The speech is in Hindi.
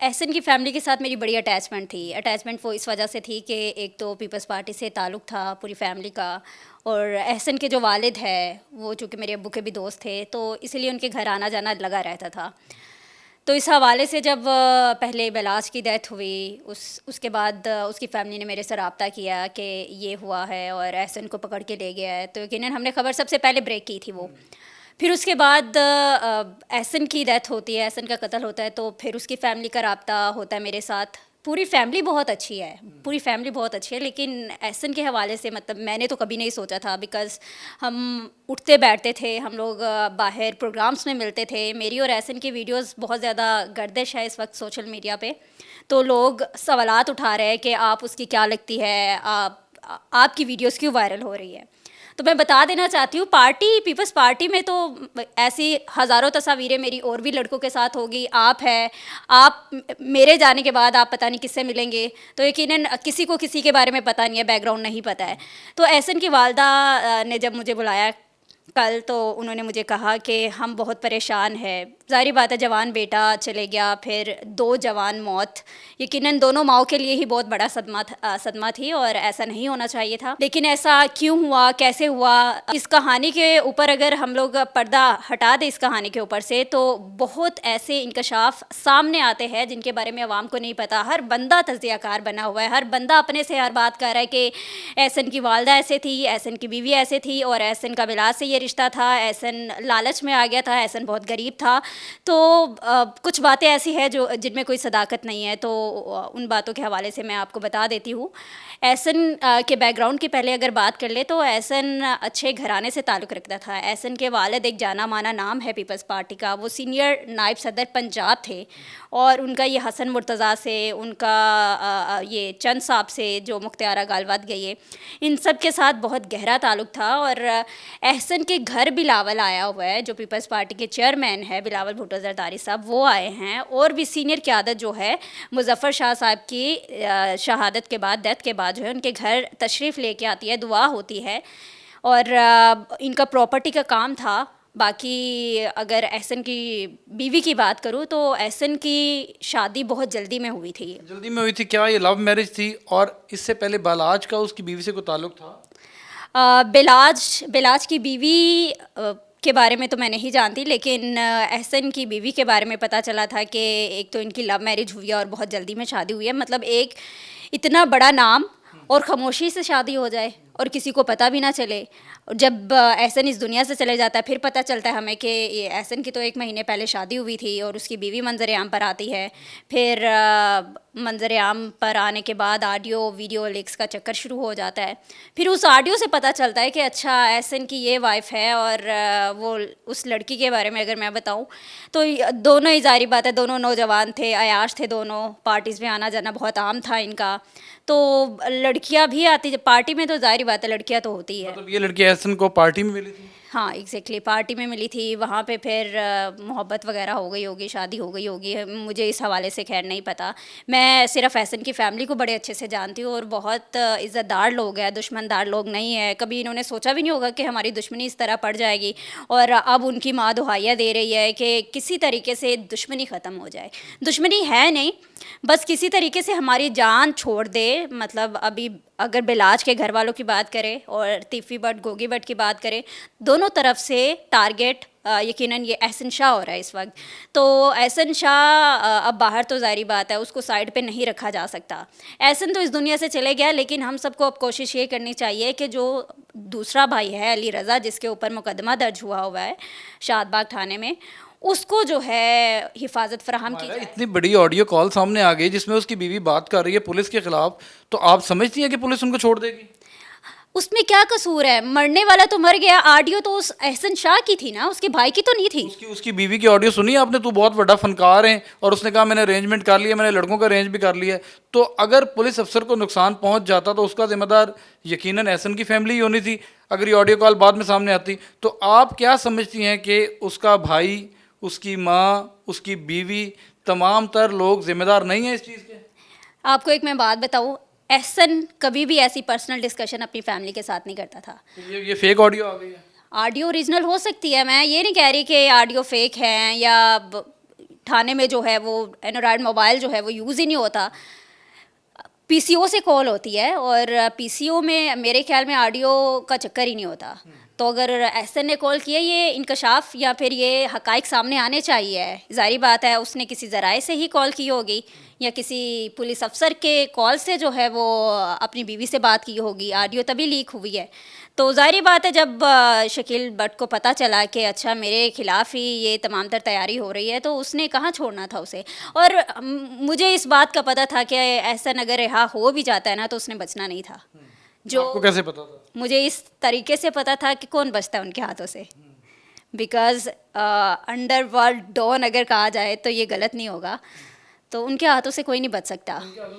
एहसन की फ़ैमिली के साथ मेरी बड़ी अटैचमेंट थी। अटैचमेंट वो इस वजह से थी कि एक तो पीपल्स पार्टी से ताल्लुक़ था पूरी फ़ैमिली का, और एहसन के जो वालिद हैं वो चूँकि मेरे अब्बू के भी दोस्त थे, तो इसीलिए उनके घर आना जाना लगा रहता था। तो इस हवाले से जब पहले बेलाज की डेथ हुई, उसके बाद उसकी फ़ैमिली ने मेरे से रब्ता किया कि ये हुआ है और एहसन को पकड़ के ले गया है, तो यकीनन हमने ख़बर सबसे पहले ब्रेक की थी वो। फिर उसके बाद एहसन की डेथ होती है, एहसन का कत्ल होता है, तो फिर उसकी फ़ैमिली का रब्ता होता है मेरे साथ। पूरी फ़ैमिली बहुत अच्छी है, पूरी फ़ैमिली बहुत अच्छी है, लेकिन एहसन के हवाले से मतलब मैंने तो कभी नहीं सोचा था, बिकॉज़ हम उठते बैठते थे, हम लोग बाहर प्रोग्राम्स में मिलते थे। मेरी और एहसन की वीडियोज़ बहुत ज़्यादा गर्दिश है इस वक्त सोशल मीडिया पे, तो लोग सवालात उठा रहे हैं कि आप उसकी क्या लगती है, आपकी वीडियोज़ क्यों वायरल हो रही है। तो मैं बता देना चाहती हूँ, पीपल्स पार्टी में तो ऐसी हज़ारों तस्वीरें मेरी और भी लड़कों के साथ होगी। आप हैं, आप मेरे जाने के बाद आप पता नहीं किससे मिलेंगे, तो यकीनन किसी को किसी के बारे में पता नहीं है, बैकग्राउंड नहीं पता है। तो एहसन की वालदा ने जब मुझे बुलाया कल, तो उन्होंने मुझे कहा कि हम बहुत परेशान हैं। ज़ाहिर बात है, जवान बेटा चले गया, फिर 2 जवान मौत, यकीनन दोनों माओं के लिए ही बहुत बड़ा सदमा थी और ऐसा नहीं होना चाहिए था। लेकिन ऐसा क्यों हुआ, कैसे हुआ, इस कहानी के ऊपर अगर हम लोग पर्दा हटा दें इस कहानी के ऊपर से, तो बहुत ऐसे इंकशाफ सामने आते हैं जिनके बारे में अवाम को नहीं पता। हर बंदा तज़कियाकार बना हुआ है, हर बंदा अपने से हर बात कर रहा है कि एहसन की वालदा ऐसे थी, एहसन की बीवी ऐसे थी और एहसन का बिलाज से ये रिश्ता था, एहसन लालच में आ गया था, एहसन बहुत गरीब था। तो कुछ बातें ऐसी हैं जो जिनमें कोई सदाकत नहीं है, तो उन बातों के हवाले से मैं आपको बता देती हूँ। एहसन के बैकग्राउंड की पहले अगर बात कर ले, तो एहसन अच्छे घराने से ताल्लुक़ रखता था। एहसन के वालिद एक जाना माना नाम है पीपल्स पार्टी का, वो सीनियर नायब सदर पंजाब थे, और उनका ये हसन मुर्तज़ा से, उनका ये चंद साहब से जो मुख्तियारा गालवत गई है, इन सब के साथ बहुत गहरा ताल्लुक़ था। और एहसन के घर बिलावल आया हुआ है, जो पीपल्स पार्टी के चेयरमैन है बिलावल भुट्टो ज़रदारी साहब, वो आए हैं, और भी सीनियर क़यादत जो है मुज़फ़्फ़र शाह साहब की शहादत के बाद, डेथ के बाद जो है उनके घर तशरीफ़ लेके आती है, दुआ होती है, और इनका प्रॉपर्टी का काम था। बाकी अगर एहसन की बीवी की बात करूँ, तो एहसन की शादी बहुत जल्दी में हुई थी। जल्दी में हुई थी क्या? ये लव मैरिज थी? और इससे पहले बालाज का उसकी बीवी से कोई ताल्लुक था? बिलाज की बीवी के बारे में तो मैं नहीं जानती, लेकिन एहसन की बीवी के बारे में पता चला था कि एक तो इनकी लव मैरिज हुई है और बहुत जल्दी में शादी हुई है। मतलब एक इतना बड़ा नाम और ख़ामोशी से शादी हो जाए और किसी को पता भी ना चले। और जब एहसन इस दुनिया से चले जाता है, फिर पता चलता है हमें कि ये एहसन की तो 1 महीने पहले शादी हुई थी और उसकी बीवी मंज़र-ए-आम पर आती है। फिर मंज़र-ए-आम पर आने के बाद ऑडियो वीडियो लीक्स का चक्कर शुरू हो जाता है। फिर उस ऑडियो से पता चलता है कि अच्छा एहसन की ये वाइफ़ है, और वो उस लड़की के बारे में अगर मैं बताऊँ, तो दोनों ही ज़ाहिर बात है, दोनों नौजवान थे, अयाश थे दोनों, पार्टीज़ में आना जाना बहुत आम था इनका। तो लड़कियाँ भी आती, पार्टी में तो ज़ाहिर बात है लड़कियाँ तो होती है। मतलब ये लड़की एहसन को पार्टी में मिली थी? हाँ, एग्ज़ैक्टली, पार्टी में मिली थी, वहाँ पे फिर मोहब्बत वग़ैरह हो गई होगी, शादी हो गई होगी, मुझे इस हवाले से ख़ैर नहीं पता। मैं सिर्फ़ एहसन की फ़ैमिली को बड़े अच्छे से जानती हूँ, और बहुत इज़्ज़तदार लोग हैं, दुश्मनदार लोग नहीं हैं। कभी इन्होंने सोचा भी नहीं होगा कि हमारी दुश्मनी इस तरह पड़ जाएगी, और अब उनकी माँ दुहाइयाँ दे रही है कि किसी तरीके से दुश्मनी ख़त्म हो जाए। दुश्मनी है नहीं, बस किसी तरीके से हमारी जान छोड़ दे। मतलब अभी अगर बिलाज के घर वालों की बात करें और तीफ़ी भट्ट, गोगी भट्ट की बात करें, दोनों तरफ से टारगेट यकीनन ये एहसन शाह हो रहा है इस वक्त। तो एहसन शाह अब बाहर तो ज़ाहिर बात है उसको साइड पे नहीं रखा जा सकता। एहसन तो इस दुनिया से चले गया, लेकिन हम सबको अब कोशिश ये करनी चाहिए कि जो दूसरा भाई है अली रज़ा, जिसके ऊपर मुकदमा दर्ज हुआ है शादबाग थाने में, उसको जो है हिफाजत फराहम की जाए। इतनी बड़ी ऑडियो कॉल सामने आ गई जिसमें उसकी बीवी बात कर रही है पुलिस के खिलाफ, तो आप समझती हैं कि पुलिस उनको छोड़ देगी? उसमें क्या कसूर है? मरने वाला तो मर गया, ऑडियो तो उस एहसन शाह की थी ना, उसके भाई की तो नहीं थी। उसकी उसकी बीवी की ऑडियो सुनी आपने? तू बहुत बड़ा फनकार है, और उसने कहा मैंने अरेंजमेंट कर लिया, मैंने लड़कों का अरेंज भी कर लिया है। तो अगर पुलिस अफसर को नुकसान पहुंच जाता तो उसका जिम्मेदार यकीनन एहसन की फैमिली ही होनी थी, अगर ये ऑडियो कॉल बाद में सामने आती। तो आप क्या समझती हैं कि उसका भाई, उसकी माँ, उसकी बीवी, तमाम तर लोग जिम्मेदार नहीं हैं इस चीज़ के? आपको एक मैं बात बताऊँ, एहसन कभी भी ऐसी पर्सनल डिस्कशन अपनी फैमिली के साथ नहीं करता था। ये फेक ऑडियो आ गई है? ऑडियो ओरिजिनल हो सकती है, मैं ये नहीं कह रही कि ऑडियो फेक है या थाने में जो है वो एंड्रॉयड मोबाइल जो है वो यूज़ ही नहीं होता, पीसीओ से कॉल होती है, और पीसीओ में मेरे ख्याल में ऑडियो का चक्कर ही नहीं होता। तो अगर एहसन ने कॉल किया, ये इंकशाफ या फिर ये हकाइक सामने आने चाहिए। ज़ाहिर बात है उसने किसी ज़राए से ही कॉल की होगी या किसी पुलिस अफसर के कॉल से जो है वो अपनी बीवी से बात की होगी, ऑडियो तभी लीक हुई है। तो ज़ाहिर बात है जब शकील भट्ट को पता चला कि अच्छा मेरे ख़िलाफ़ ही ये तमाम तर तैयारी हो रही है, तो उसने कहाँ छोड़ना था उसे। और मुझे इस बात का पता था कि एहसन अगर रिहा हो भी जाता है ना तो उसने बचना नहीं था। जो आपको कैसे पता था? मुझे इस तरीके से पता था कि कौन बचता है उनके हाथों से, बिकॉज़ अंडरवर्ल्ड डॉन अगर कहा जाए तो ये गलत नहीं होगा, तो उनके हाथों से कोई नहीं बच सकता।